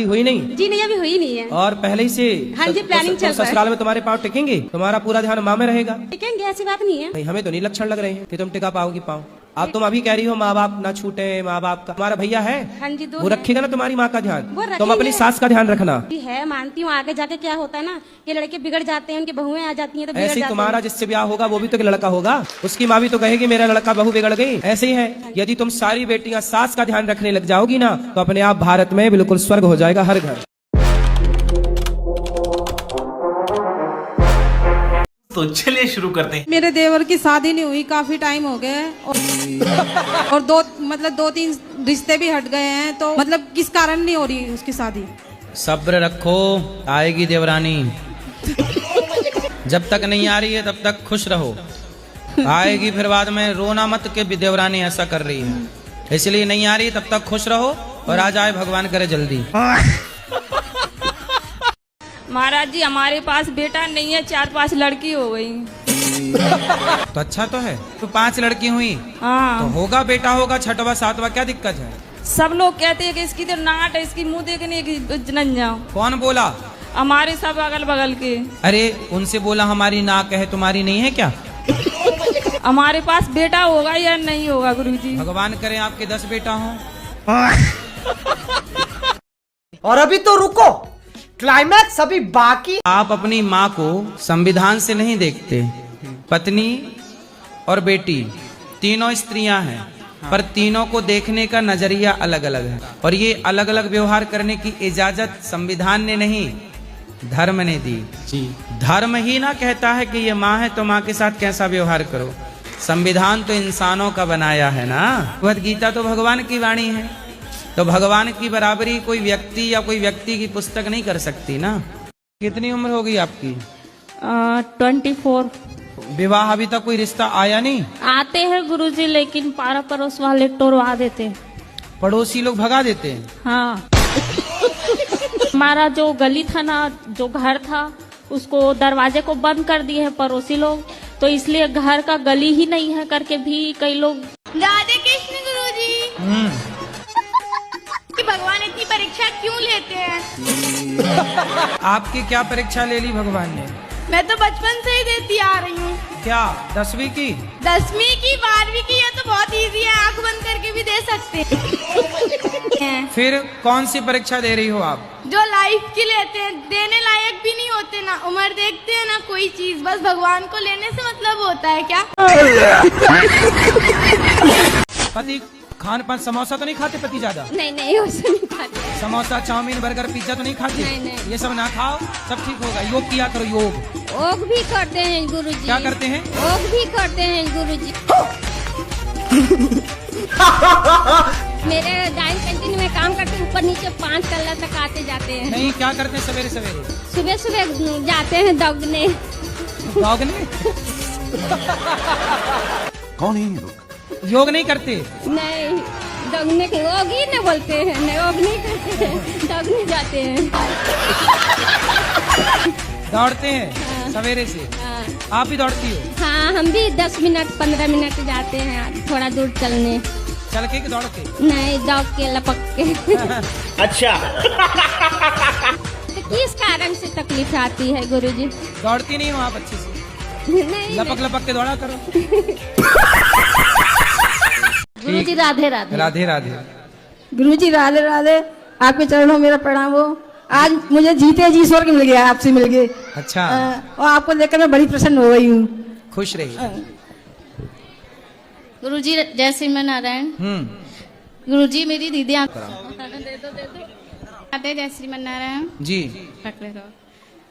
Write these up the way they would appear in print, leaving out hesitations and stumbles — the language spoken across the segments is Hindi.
हुई नहीं? जी नहीं, अभी हुई नहीं है। और पहले ही से? हाँ जी, प्लानिंग चल रहा है। ससुराल में तुम्हारे पाँव टिकेंगे? तुम्हारा पूरा ध्यान माँ में रहेगा? टिकेंगे, ऐसी बात नहीं है। नहीं, हमें तो नहीं लक्षण लग रहे हैं कि तुम टिका पाओगी पाँव। अब तुम अभी कह रही हो माँ बाप ना छूटे, माँ बाप का तुम्हारा भैया है? हाँ जी, दो वो रखेगा ना तुम्हारी माँ का ध्यान? वो तुम अपनी सास का ध्यान रखना। है, मानती हूँ। आगे जाके क्या होता है ना कि लड़के बिगड़ जाते हैं, उनकी बहुएं आ जाती हैं तो ऐसे ही तुम्हारा जिससे ब्याह होगा वो भी तो एक लड़का होगा, उसकी माँ भी तो कहेगी मेरा लड़का बहू बिगड़ गई। ऐसे ही है, यदि तुम सारी बेटियां सास का ध्यान रखने लग जाओगी ना तो अपने आप भारत में बिल्कुल स्वर्ग हो जाएगा हर घर। तो चलिए शुरू करते हैं। मेरे देवर की शादी नहीं हुई, काफी टाइम हो गया और दो तीन रिश्ते भी हट गए हैं, तो मतलब किस कारण नहीं हो रही उसकी शादी? सब्र रखो, आएगी देवरानी। जब तक नहीं आ रही है तब तक खुश रहो, आएगी फिर बाद में रोना मत कि देवरानी ऐसा कर रही है। इसलिए नहीं आ रही तब तक खुश रहो और आ जाए भगवान करे जल्दी। महाराज जी, हमारे पास बेटा नहीं है, 4-5 लड़की हो गई। तो अच्छा तो है, तो 5 लड़की हुई हाँ, तो होगा बेटा होगा 6वां 7वां, क्या दिक्कत है? सब लोग कहते हैं कि इसकी तो नाट है, इसकी मुंह देखने की न जाओ। कौन बोला? हमारे सब अगल बगल के। अरे उनसे बोला हमारी नाक है, तुम्हारी नहीं है क्या? हमारे पास बेटा होगा या नहीं होगा गुरुजी? भगवान करे आपके 10 बेटा हो। और अभी तो रुको, क्लाइमैक्स अभी बाकी। आप अपनी माँ को संविधान से नहीं देखते, पत्नी और बेटी तीनों स्त्रियां हैं, पर तीनों को देखने का नजरिया अलग अलग है और ये अलग अलग व्यवहार करने की इजाजत संविधान ने नहीं, धर्म ने दी। जी, धर्म ही ना कहता है कि ये माँ है तो माँ के साथ कैसा व्यवहार करो। संविधान तो इंसानों का बनाया है ना। भगवद गीता तो भगवान की वाणी है, तो भगवान की बराबरी कोई व्यक्ति या कोई व्यक्ति की पुस्तक नहीं कर सकती ना। कितनी उम्र हो गई आपकी? 24। विवाह अभी तक कोई रिश्ता आया नहीं? आते हैं गुरुजी, लेकिन पारा पड़ोस वाले टोरवा देते हैं। पड़ोसी लोग भगा देते हैं? हाँ। हमारा जो गली था ना, जो घर था, उसको दरवाजे को बंद कर दिए हैं पड़ोसी लोग, तो इसलिए घर का गली ही नहीं है करके भी कई लोग। राधे कृष्ण गुरुजी, भगवान इतनी परीक्षा क्यों लेते हैं? आपकी क्या परीक्षा ले ली भगवान ने? मैं तो बचपन से ही देती आ रही हूँ। क्या 10वीं की? 10वीं की, 12वीं की, ये तो बहुत इजी है, आंख बंद करके भी दे सकते हैं। फिर कौन सी परीक्षा दे रही हो आप? जो लाइफ की लेते हैं, देने लायक भी नहीं होते ना, उम्र देखते हैं ना कोई चीज, बस भगवान को लेने से मतलब होता है क्या? पति खान पान समोसा तो नहीं खाते पति ज्यादा? नहीं नहीं, उसे नहीं खाते। समोसा चाउमीन बर्गर पिज्जा तो नहीं खाते? नहीं। ये सब ना खाओ, सब ठीक होगा। योग किया करो, योग। योग भी करते हैं गुरुजी। क्या करते हैं? योग भी करते हैं गुरुजी। मेरे डाइन कैंटीन में काम करते, ऊपर नीचे 5 तल्ला तक आते जाते हैं। नहीं, क्या करते हैं सवेरे सवेरे? सुबह सुबह जाते हैं दौड़ने। दौड़ने? कौन है ये लोग? योग नहीं करते? नहीं, दौड़ने के योग ही नहीं बोलते हैं, नहीं योग नहीं करते हैं, दौड़ने जाते हैं। दौड़ते हैं सवेरे से? हाँ। आप भी दौड़ती हो? हाँ, हम भी 10 मिनट 15 मिनट जाते हैं थोड़ा दूर चलने। चल के कि दौड़ के? नहीं, दौड़ के, लपक के। अच्छा। तो किस कारण से तकलीफ आती है गुरुजी? दौड़ती नहीं हो आप अच्छे से? नहीं, लपक लपक के दौड़ा करो। गुरुजी राधे राधे। राधे राधे। गुरुजी राधे राधे, आपके चरणों में मेरा प्रणाम हो। आज मुझे जीते जी स्वर्ग मिल गया, आपसे मिल गए। अच्छा। और आपको देखकर मैं बड़ी प्रसन्न हो गई हूँ। खुश रहिए। गुरुजी जय श्री नारायण। गुरुजी मेरी दीदी दे दो। जय श्रीमन नारायण जी।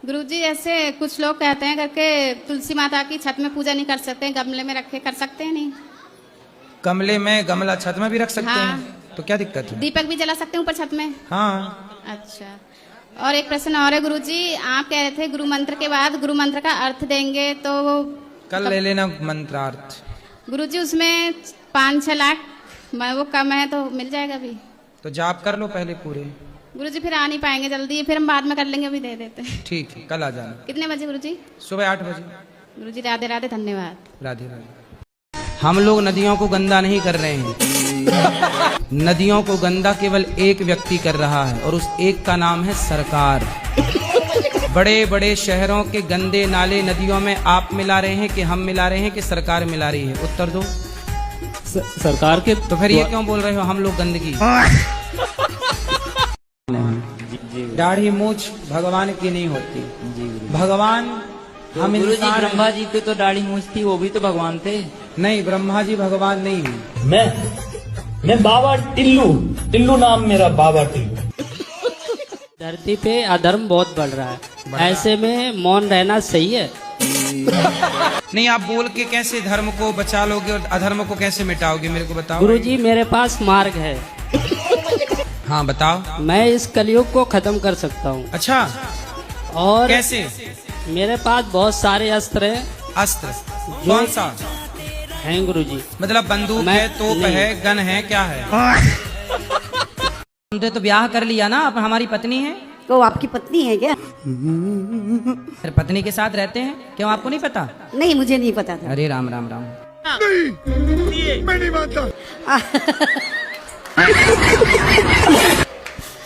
गुरुजी ऐसे कुछ लोग कहते हैं करके तुलसी माता की छत में पूजा नहीं कर सकते, गमले में रखे कर सकते हैं? नहीं, गमले में, गमला छत में भी रख सकते हाँ। हैं, तो क्या दिक्कत है? दीपक भी जला सकते हैं ऊपर छत में? हाँ। अच्छा, और एक प्रश्न और है गुरुजी, आप कह रहे थे गुरु मंत्र के बाद गुरु मंत्र का अर्थ देंगे, तो कल ले लेना मंत्रार्थ। गुरुजी उसमें 5-6 लाख वो कम है तो मिल जाएगा अभी? तो जाप कर लो पहले पूरे। गुरुजी फिर आ नहीं पाएंगे जल्दी, फिर हम बाद में कर लेंगे, अभी दे देते हैं। ठीक है, कल आ जाना। कितने बजे गुरुजी? सुबह 8 बजे। गुरुजी राधे राधे, धन्यवाद। राधे राधे। हम लोग नदियों को गंदा नहीं कर रहे हैं, नदियों को गंदा केवल एक व्यक्ति कर रहा है और उस एक का नाम है सरकार। बड़े बड़े शहरों के गंदे नाले नदियों में आप मिला रहे हैं कि हम मिला रहे हैं कि सरकार मिला रही है? उत्तर दो। सरकार के तो फिर ये क्यों बोल रहे हो हम लोग गंदगी? दाढ़ी मूछ भगवान की नहीं होती। भगवान हम इंसान। ब्रह्मा जी की तो दाढ़ी मूछ थी, वो भी तो भगवान थे। नहीं, ब्रह्मा जी भगवान नहीं है। मैं बाबा टिल्लू नाम मेरा, बाबा टिल्लू। धरती पे अधर्म बहुत बढ़ रहा है, ऐसे में मौन रहना सही है? नहीं, आप बोल के कैसे धर्म को बचा लोगे और अधर्म को कैसे मिटाओगे, मेरे को बताओ। गुरुजी मेरे पास मार्ग है। हाँ बताओ। मैं इस कलयुग को खत्म कर सकता हूँ। अच्छा, और कैसे? मेरे पास बहुत सारे अस्त्र हैं। अस्त्र कौन सा हैं गुरुजी? मतलब बंदूक है, तोप है, गन है, क्या है? हमने तो ब्याह कर लिया ना, अब हमारी पत्नी है। तो आपकी पत्नी है क्या? फिर पत्नी के साथ रहते हैं, क्यों आपको नहीं पता? नहीं, मुझे नहीं पता था। अरे राम राम राम। नहीं, मैं नहीं मानता।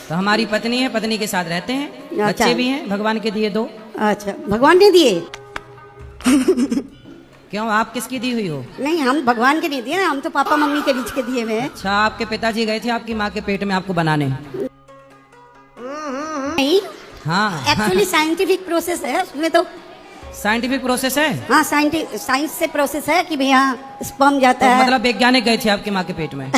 तो हमारी पत्नी है, पत्नी के साथ रहते हैं, अच्छा। बच्चे भी हैं, भगवान के दिए 2। अच्छा, भगवान ने दिए? क्यों, आप किसकी दी हुई हो? नहीं, हम भगवान के नहीं दिए ना, हम तो पापा मम्मी के बीच के दिए हुए हैं। अच्छा, आपके पिताजी गए थे आपकी माँ के पेट में आपको बनाने? नहीं, हाँ। एक्चुअली साइंटिफिक प्रोसेस है उसमें तो। साइंटिफिक प्रोसेस है? हाँ, साइंस से प्रोसेस है कि भैया स्पर्म जाता तो है। मतलब वैज्ञानिक गए थे आपकी माँ के पेट में?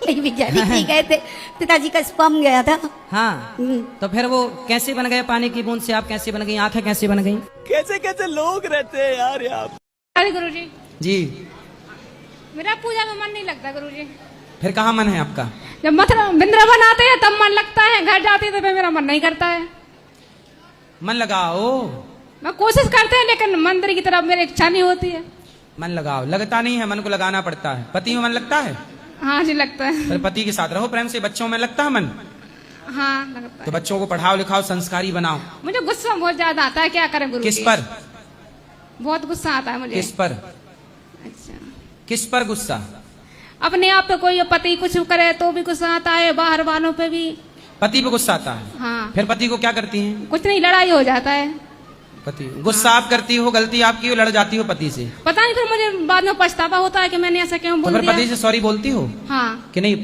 वैज्ञानिक नहीं गए थे, पिताजी का स्पर्म गया था। हाँ, तो फिर वो कैसे बन गए? पानी की बूंद से आप कैसे बन गई? आंखें कैसे बन गई? कैसे कैसे लोग रहते हैं यार यहाँ। अरे गुरुजी, जी, मेरा पूजा में मन नहीं लगता गुरुजी। फिर कहाँ मन है आपका? जब मथुरा वृंदावन आते हैं तब मन लगता है, घर जाते हैं तो फिर मेरा मन नहीं करता है। मन लगाओ। मैं कोशिश करते हैं लेकिन मंदिर की तरफ मेरी इच्छा नहीं होती है। मन लगाओ। लगता नहीं है, मन को लगाना पड़ता है। पति में मन लगता है? हाँ जी, लगता है। फिर पति के साथ रहो प्रेम से। बच्चों में लगता है मन? हाँ, लगता तो है। बच्चों को पढ़ाओ लिखाओ, संस्कारी बनाओ। मुझे गुस्सा बहुत ज्यादा आता है, क्या करें गुरुजी? किस पर? बहुत गुस्सा आता है मुझे। किस पर? अच्छा, किस पर गुस्सा? अपने आप पे कोई पति कुछ करे तो भी गुस्सा आता है, बाहर वालों पे भी। पति पे गुस्सा आता है? हाँ। फिर पति को क्या करती हैं? कुछ नहीं, लड़ाई हो जाता है। पति गुस्सा आप करती हो, गलती आपकी हो, लड़ जाती हो पति से? पता नहीं, फिर मुझे बाद में पछतावा होता है कि मैंने ऐसा क्यों तो बोल फिर दिया। पति से सॉरी बोलती हो हाँ। कि नहीं?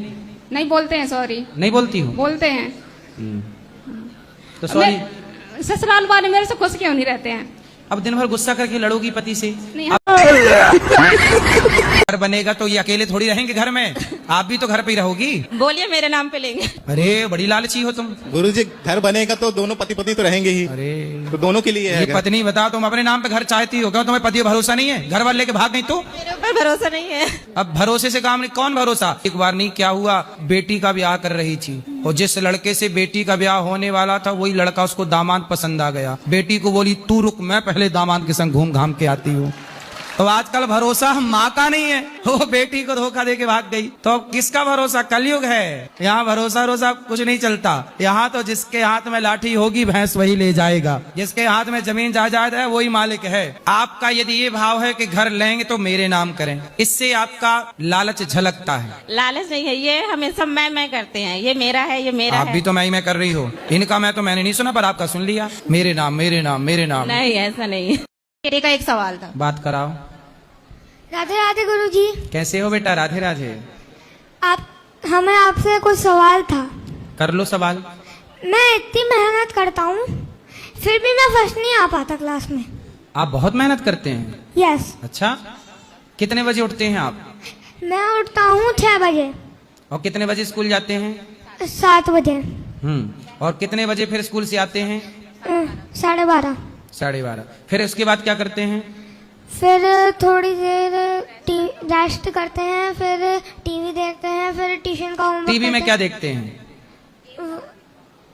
नहीं बोलते हैं सॉरी। नहीं बोलती हो? बोलते हैं। तो सॉरी। ससुराल वाले मेरे से खुश क्यों नहीं रहते हैं? अब दिन भर गुस्सा करके लड़ोगी पति से? नहीं। घर बनेगा तो ये अकेले थोड़ी रहेंगे घर में, आप भी तो घर पे ही रहोगी। बोलिए, मेरे नाम पे लेंगे। अरे बड़ी लालची हो तुम। गुरुजी, घर बनेगा तो दोनों पति पत्नी तो रहेंगे ही। अरे तो दोनों के लिए ये पत्नी बताओ, तुम अपने नाम पे घर चाहती हो क्या? तुम्हें पति पर भरोसा नहीं है? घर वाले लेके भाग गई तो? मेरे ऊपर भरोसा नहीं है। अब भरोसे से काम नहीं। कौन भरोसा? एक बार नहीं, क्या हुआ, बेटी का ब्याह कर रही थी और जिस लड़के से बेटी का ब्याह होने वाला था वही लड़का उसको दामाद पसंद आ गया। बेटी को बोली तू रुक, मैं पहले दामाद के संग घूम घाम के आती हूँ। तो आजकल भरोसा माँ का नहीं है, वो बेटी को धोखा दे के भाग गई। तो अब किसका भरोसा? कलयुग है, यहाँ भरोसा कुछ नहीं चलता। यहाँ तो जिसके हाथ में लाठी होगी भैंस वही ले जाएगा, जिसके हाथ में जमीन जायदाद है वही मालिक है। आपका यदि ये भाव है कि घर लेंगे तो मेरे नाम करें, इससे आपका लालच झलकता है। लालच नहीं है, ये हमेशा मैं करते हैं, ये मेरा है, ये मेरा आप भी तो मैं कर रही हो। इनका मैं तो मैंने नहीं सुना, पर आपका सुन लिया। मेरे नाम मेरे नाम मेरे नाम। नहीं, ऐसा नहीं। बेटे का एक सवाल था। बात कराओ। राधे राधे गुरुजी। कैसे हो बेटा? राधे राधे। हमें आपसे कुछ सवाल था। कर लो सवाल। मैं इतनी मेहनत करता हूँ फिर भी मैं फर्स्ट नहीं आ पाता क्लास में। आप बहुत मेहनत करते हैं? यस। अच्छा, कितने बजे उठते हैं आप? मैं उठता हूँ 6 बजे। और कितने बजे स्कूल जाते हैं? 7 बजे। और कितने बजे फिर स्कूल से आते हैं? 12:30। 12:30। फिर उसके बाद क्या करते हैं? फिर थोड़ी देर रेस्ट करते हैं, फिर टीवी देखते हैं, फिर ट्यूशन का होमवर्क। टीवी में क्या देखते हैं?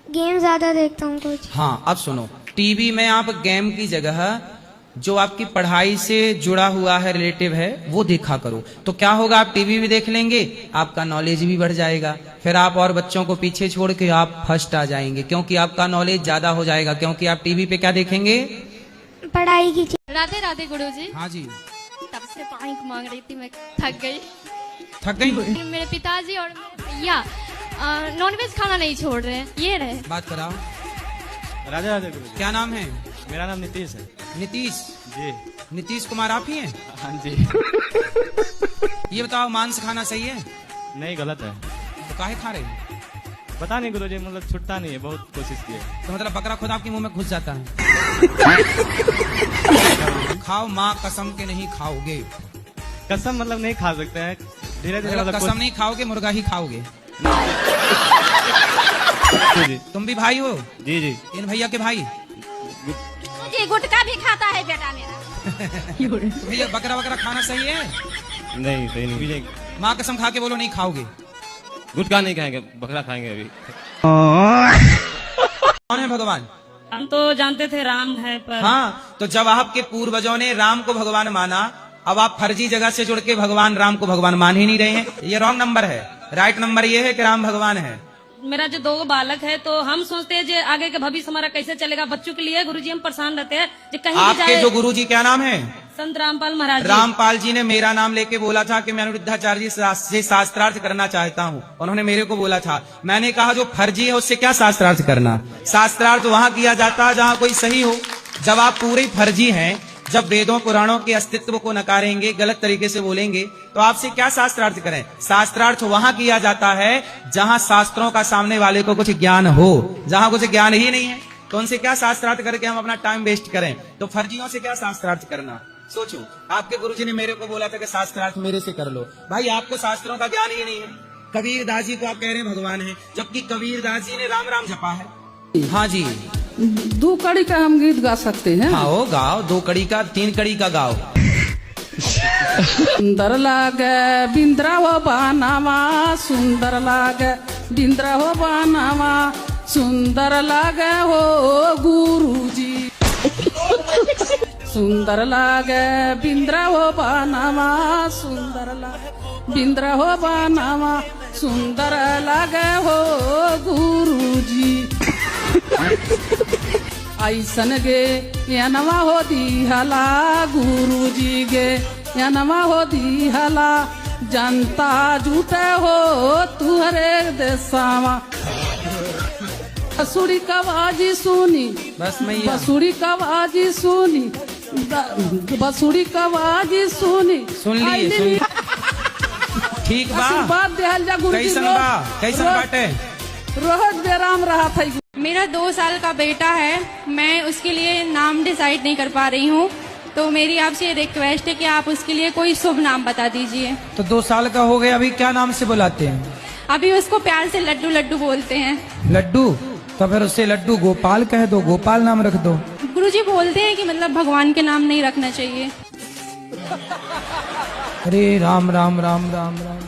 गेम ज्यादा देखता हूँ कुछ। हाँ, अब सुनो, टीवी में आप गेम की जगह जो आपकी पढ़ाई से जुड़ा हुआ है, रिलेटिव है, वो देखा करो। तो क्या होगा, आप टीवी भी देख लेंगे, आपका नॉलेज भी बढ़ जाएगा। फिर आप और बच्चों को पीछे छोड़ के आप फर्स्ट आ जाएंगे, क्योंकि आपका नॉलेज ज्यादा हो जाएगा। क्योंकि आप टीवी पे क्या देखेंगे? पढ़ाई की। राधे राधे गुरुजी। हाँ जी। तब से पानी मांग रही थी, मैं थक गई। थक गई? मेरे पिताजी और मेरे भैया नॉनवेज खाना नहीं छोड़ रहे हैं, ये रहे। बात कराओ। राजा राजा गुरु। क्या नाम है? मेरा नाम नीतीश है। नीतीश जी। नीतीश कुमार आप ही हैं? हाँ जी। ये बताओ मांस खाना सही है? नहीं, गलत है। तो काहे खा रहे हैं? पता नहीं गुरुजी, मतलब छुटता नहीं है, बहुत कोशिश की है। तो मतलब बकरा खुद आपके मुंह में घुस जाता है। खाओ माँ कसम के नहीं खाओगे। कसम मतलब नहीं खा सकते हैं, धीरे धीरे मतलब कसम नहीं खाओगे, मुर्गा ही खाओगे। जी। तुम भी भाई हो? जी जी। इन भैया के भाई? जी गुटखा भी खाता है बेटा मेरा। तो भैया बकरा वकरा खाना सही है? नहीं सही नहीं। माँ कसम खा के बोलो नहीं खाओगे। गुटखा नहीं खाएंगे, बकरा खाएंगे अभी। कौन है भगवान? हम तो जानते थे राम है, पर हाँ, तो जब आपके पूर्वजों ने राम को भगवान माना, अब आप फर्जी जगह से जुड़ के भगवान राम को भगवान मान ही नहीं रहे हैं। ये रॉन्ग नंबर है। राइट नंबर ये है कि राम भगवान है। मेरा जो 2 बालक है, तो हम सोचते हैं जो आगे का भविष्य हमारा कैसे चलेगा। बच्चों के लिए गुरुजी हम परेशान रहते हैं जो कहीं भी आपके जाए। जो गुरुजी क्या नाम है? संत रामपाल महाराज जी। रामपाल जी ने मेरा नाम लेके बोला था कि मैं अनिरुद्धाचार्य जी से शास्त्रार्थ करना चाहता हूँ। उन्होंने मेरे को बोला था, मैंने कहा जो फर्जी है उससे क्या शास्त्रार्थ करना। शास्त्रार्थ वहाँ किया जाता है जहाँ कोई सही हो। जब आप पूरे फर्जी हैं, जब वेदों पुराणों के अस्तित्व को नकारेंगे, गलत तरीके से बोलेंगे, तो आपसे क्या शास्त्रार्थ करें। शास्त्रार्थ वहाँ किया जाता है जहाँ शास्त्रों का सामने वाले को कुछ ज्ञान हो। जहाँ कुछ ज्ञान ही नहीं है तो उनसे क्या शास्त्रार्थ करके हम अपना टाइम वेस्ट करें। तो फर्जियों से क्या शास्त्रार्थ करना। सोचो, आपके गुरुजी ने मेरे को बोला था कि शास्त्रार्थ मेरे से कर लो। भाई आपको शास्त्रों का ज्ञान ही नहीं है। कबीरदास जी को आप कह रहे हैं भगवान है, जबकि कबीरदास जी ने राम राम जपा है। हाँ जी। 2 कड़ी का हम गीत गा सकते हैं। हाँ हो गाओ, 2 कड़ी का 3 कड़ी का गाओ। सुंदर लागे बिंद्रा हो बानावा, सुंदर लागे बिंद्रा हो बानावा, सुंदर लागे हो गुरुजी। सुंदर लागे बिंद्रा हो बानावा, सुंदर लागे बिंद्रा हो बानावा, सुंदर लागे हो गुरुजी। ऐसन गे यनवा हो दिहला गुरुजी गे, यनवा हो दिहला जनता झूठे हो तुहरे देसावा। बसुड़ी कवाजी सुनी, बस मैया बसुड़ी कवाजी सुनी, बसुड़ी कवाजी सुनी। सुन लिए ठीक बा। आशीर्वाद देहल जा गुरुजी। कैसन बाटे? रोहट बेराम रहा था। मेरा 2 साल का बेटा है, मैं उसके लिए नाम डिसाइड नहीं कर पा रही हूँ, तो मेरी आपसे रिक्वेस्ट है कि आप उसके लिए कोई शुभ नाम बता दीजिए। तो 2 साल का हो गया, अभी क्या नाम से बुलाते हैं? अभी उसको प्यार से लड्डू लड्डू बोलते हैं। लड्डू? तो फिर उससे लड्डू गोपाल कह दो, गोपाल नाम रख दो। गुरुजी बोलते हैं कि मतलब भगवान के नाम नहीं रखना चाहिए। अरे राम राम राम राम राम।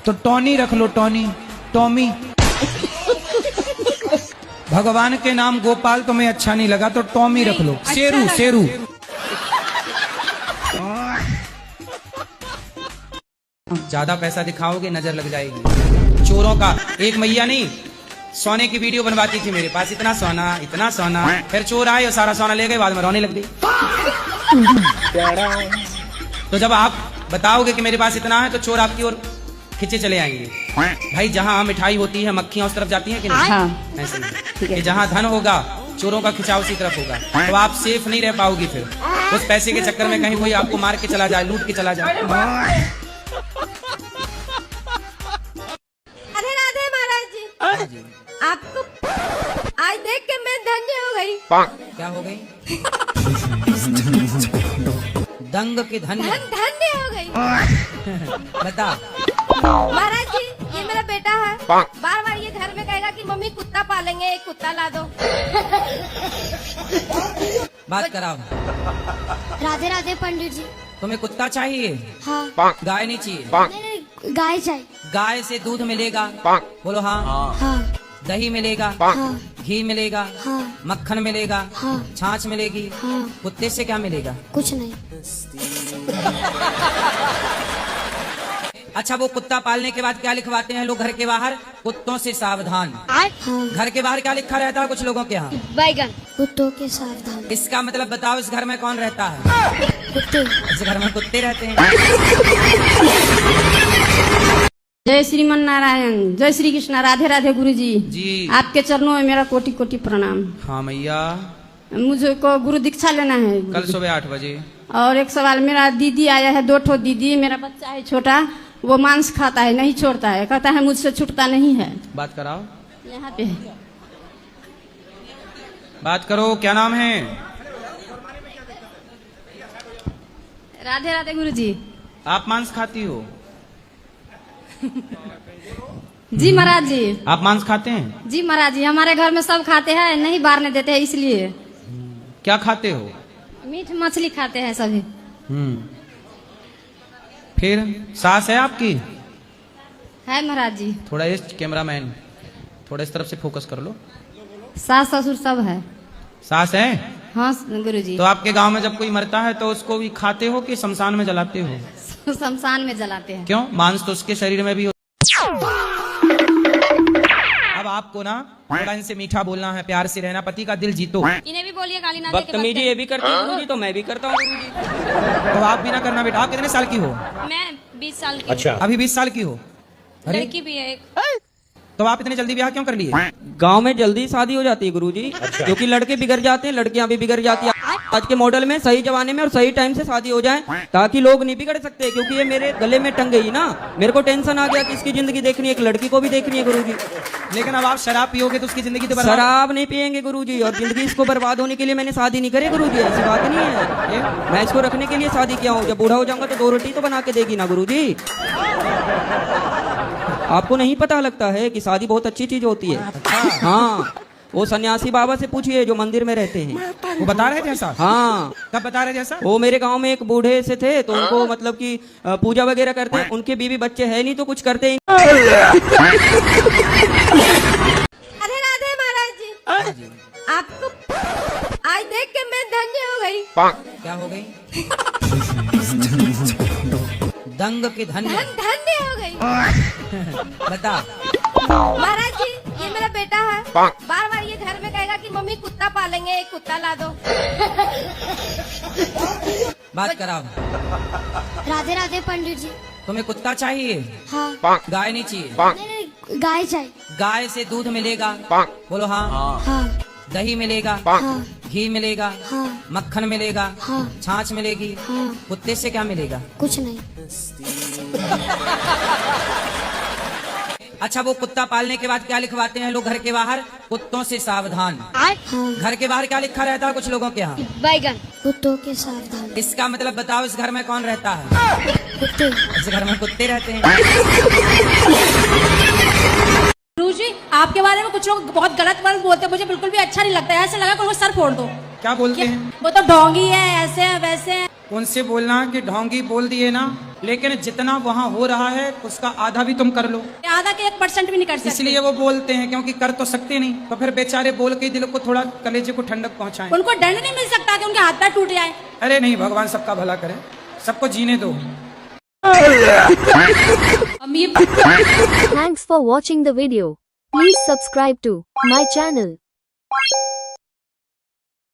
तो टॉनी रख लो, टॉनी, टॉमी। भगवान के नाम गोपाल तुम्हें अच्छा नहीं लगा तो टॉमी रख लो। शेरू, शेरू। ज्यादा पैसा दिखाओगे नजर लग जाएगी। चोरों का एक मैया नहीं, सोने की वीडियो बनवाती थी मेरे पास, इतना सोना इतना सोना। फिर चोर आए और सारा सोना ले गए, बाद में रोने लग गई। तो जब आप बताओगे कि मेरे पास इतना है तो चोर आपकी ओर खींचे चले आएंगे। भाई जहाँ मिठाई होती है मक्खियाँ उस तरफ जाती हैं कि नहीं? हाँ। ऐसे नहीं कि जहाँ धन होगा चोरों का खिंचाव उसी तरफ होगा। तो आप सेफ नहीं रह पाओगी। फिर उस पैसे के चक्कर में कहीं कोई आपको मार के चला जाए, लूट के चला जाए। राधे राधे महाराज जी। आपको आज देख के मैं धन्य हो गई। क्या हो गई? दंग के धन्य धन्य हो गई। बता महाराज जी, ये मेरा बेटा है, बार बार ये घर में कहेगा कि मम्मी कुत्ता पालेंगे, एक कुत्ता ला दो। बात कराओ। राधे राधे पंडित जी। तुम्हें कुत्ता चाहिए? हाँ। गाय नहीं चाहिए? नहीं, गाय चाहिए। गाय से दूध मिलेगा? बोलो हाँ। हाँ। दही मिलेगा? हाँ। घी मिलेगा? हाँ। मक्खन मिलेगा? हाँ। छाछ मिलेगी? हाँ। कुत्ते से क्या मिलेगा? कुछ नहीं। अच्छा, वो कुत्ता पालने के बाद क्या लिखवाते हैं लोग घर के बाहर? कुत्तों से सावधान। हाँ। घर के बाहर क्या लिखा रहता है कुछ लोगों के यहाँ? बैगन। कुत्तों के सावधान। इसका मतलब बताओ, इस घर में कौन रहता है? कुत्ते। इस घर में कुत्ते रहते हैं। जय श्रीमन नारायण, जय श्री कृष्ण, राधे राधे गुरु जी। जी आपके चरणों में मेरा कोटि कोटि प्रणाम। हाँ मैया, मुझे को गुरु दीक्षा लेना है। कल सुबह 8 बजे। और एक सवाल, मेरा दीदी आया है, 2 ठो दीदी, मेरा बच्चा है छोटा, वो मांस खाता है, नहीं छोड़ता है, कहता है मुझसे छूटता नहीं है। बात कराओ, यहाँ पे है। बात करो, क्या नाम है? राधे राधे गुरु जी। आप मांस खाती हो? जी महाराज जी। आप मांस खाते हैं? जी महाराज जी, हमारे घर में सब खाते हैं, नहीं बारने देते हैं, इसलिए। क्या खाते हो? मीट मछली खाते हैं सभी। फिर सास है आपकी? है महाराज जी। थोड़ा इस कैमरामैन, थोड़ा इस तरफ से फोकस कर लो। सास ससुर सब है। सास है? हाँ गुरु जी। तो आपके गांव में जब कोई मरता है तो उसको भी खाते हो कि शमशान में जलाते हो? शमशान में जलाते हैं। क्यों? मांस तो उसके शरीर में भी हो। अब आपको ना थोड़ा इनसे मीठा बोलना है, प्यार से रहना, पति का दिल जीतो। इन्हें भी बोलिए गाली ना दे के बदतमीजी ये भी करती है गुरुजी, तो मैं भी करता हूँ गुरुजी। तो आप भी ना करना बेटा। आप कितने साल की हो? मैं 20 साल की। अच्छा, अभी 20 साल की हो? अरे लड़की भी है एक। तो आप इतने जल्दी ब्याह क्यों कर लिए? गांव में जल्दी शादी हो जाती है गुरुजी, क्योंकि लड़के बिगड़ जाते हैं, लड़कियां भी बिगड़ जाती है। आज के मॉडल में सही जमाने में और सही टाइम से शादी हो जाए, ताकि लोग नहीं बिगड़ सकते। क्योंकि ये मेरे गले में टंग गई ना, मेरे को टेंशन आ गया कि इसकी जिंदगी देखनी है, एक लड़की को भी देखनी है गुरुजी। लेकिन अब आप शराब पियोगे तो उसकी जिंदगी तो बर्बाद। शराब नहीं पियेंगे गुरुजी, और जिंदगी इसको बर्बाद होने के लिए मैंने शादी नहीं करी गुरुजी, ऐसी बात नहीं है। मैं इसको रखने के लिए शादी किया हूँ। जब बूढ़ा हो जाऊंगा तो 2 रोटी तो बना के देगी ना गुरुजी। आपको नहीं पता लगता है कि शादी बहुत अच्छी चीज होती है। हाँ, वो सन्यासी बाबा से पूछिए जो मंदिर में रहते हैं, वो बता रहे थे ऐसा? हाँ। कब बता रहे थे ऐसा? वो मेरे गांव में एक बूढ़े से थे, तो उनको मतलब कि पूजा वगैरह करते हैं, उनके बीवी बच्चे है नहीं तो कुछ करते ही। अरे राधे महाराज जी, आपको आज देख के मैं धन्य हो गई। क्या हो गई? दंग की धन्य धन्य हो गई। बता महाराज जी, ये मेरा बेटा है, बार बार ये घर में कहेगा कि मम्मी कुत्ता पालेंगे, एक कुत्ता ला दो। बात कराओ। राधे राधे पंडित जी। तुम्हें कुत्ता चाहिए? हाँ। गाय नहीं चाहिए? नहीं, गाय चाहिए। गाय से दूध मिलेगा? बोलो हाँ। हाँ। दही मिलेगा? हाँ। घी मिलेगा? हाँ। मक्खन मिलेगा? हाँ। छाछ मिलेगी? हाँ। कुत्ते से क्या मिलेगा? कुछ नहीं। अच्छा, वो कुत्ता पालने के बाद क्या लिखवाते हैं लोग घर के बाहर? कुत्तों से सावधान। हाँ। घर के बाहर क्या लिखा रहता है कुछ लोगों के यहाँ? बैगन। कुत्तों के सावधान। इसका मतलब बताओ, इस घर में कौन रहता है? कुत्ते। इस घर में कुत्ते रहते हैं। गुरुजी, आपके बारे में कुछ लोग बहुत गलत वर्ड बोलते हैं, मुझे बिल्कुल भी अच्छा नहीं लगता है। ऐसे लगा कि उनको सर फोड़ दो। क्या बोलते हैं? वो तो ढोंगी है, ऐसे है वैसे है। उनसे बोलना कि ढोंगी बोल दिए ना, लेकिन जितना वहाँ हो रहा है उसका आधा भी तुम कर लो। आधा के 1% भी नहीं कर सकते। इसलिए वो बोलते हैं, क्योंकि कर तो सकते नहीं, तो फिर बेचारे बोल के दिल को थोड़ा, कलेजे को ठंडक पहुँचाएं। उनको दंड नहीं मिल सकता कि उनके हाथ पैर टूट जाए? अरे नहीं, भगवान सबका भला करे, सबको जीने दो। Thanks for watching the video. Please subscribe to my channel.